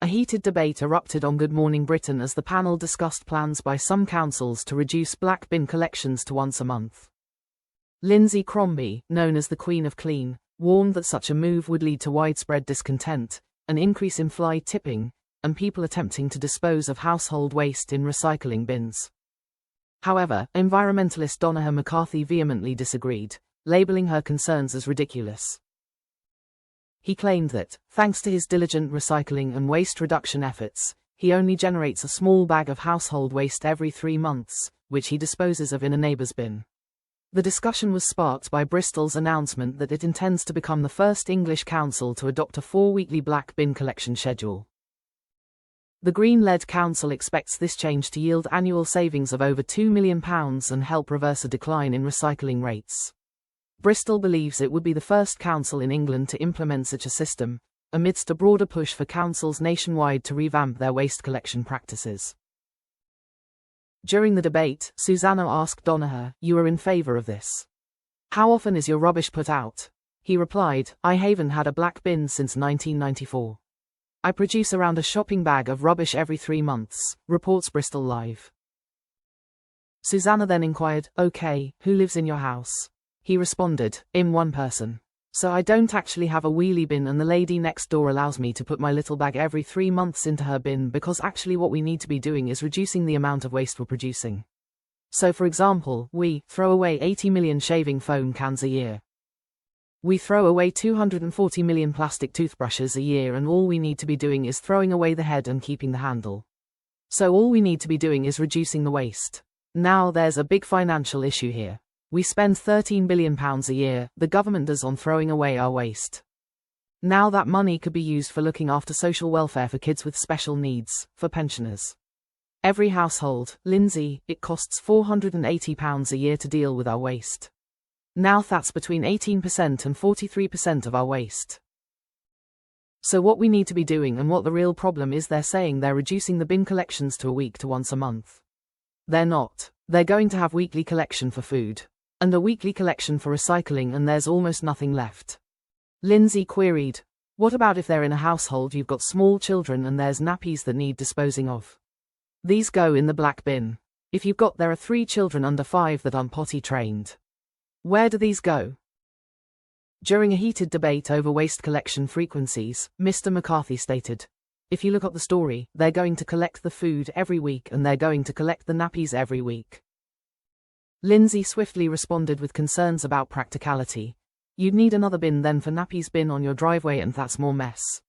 A heated debate erupted on Good Morning Britain as the panel discussed plans by some councils to reduce black bin collections to once a month. Lindsay Crombie, known as the Queen of Clean, warned that such a move would lead to widespread discontent, an increase in fly tipping, and people attempting to dispose of household waste in recycling bins. However, environmentalist Donna McCarthy vehemently disagreed, labeling her concerns as ridiculous. He claimed that, thanks to his diligent recycling and waste reduction efforts, he only generates a small bag of household waste every 3 months, which he disposes of in a neighbour's bin. The discussion was sparked by Bristol's announcement that it intends to become the first English council to adopt a 4-weekly black bin collection schedule. The Green-led council expects this change to yield annual savings of over £2 million and help reverse a decline in recycling rates. Bristol believes it would be the first council in England to implement such a system, amidst a broader push for councils nationwide to revamp their waste collection practices. During the debate, Susanna asked Donna, "You are in favour of this? How often is your rubbish put out?" He replied, "I haven't had a black bin since 1994. I produce around a shopping bag of rubbish every 3 months," reports Bristol Live. Susanna then inquired, "Okay, who lives in your house?" He responded, "I'm one person. So I don't actually have a wheelie bin and the lady next door allows me to put my little bag every 3 months into her bin because actually what we need to be doing is reducing the amount of waste we're producing. So for example, we throw away 80 million shaving foam cans a year. We throw away 240 million plastic toothbrushes a year and all we need to be doing is throwing away the head and keeping the handle. So all we need to be doing is reducing the waste. Now there's a big financial issue here. We spend £13 billion a year, the government does, on throwing away our waste. Now that money could be used for looking after social welfare for kids with special needs, for pensioners. Every household, Lindsay, it costs £480 a year to deal with our waste. Now that's between 18% and 43% of our waste. So what we need to be doing and what the real problem is, they're saying they're reducing the bin collections to a week to once a month. They're not. They're going to have weekly collection for food. And a weekly collection for recycling, and there's almost nothing left. Lindsay queried, "What about if they're in a household you've got small children and there's nappies that need disposing of? These go in the black bin. If there are 3 children under 5 that aren't potty trained. Where do these go?" During a heated debate over waste collection frequencies, Mr. McCarthy stated, "If you look at the story, they're going to collect the food every week and they're going to collect the nappies every week." Lindsay swiftly responded with concerns about practicality. "You'd need another bin then for nappies bin on your driveway and that's more mess."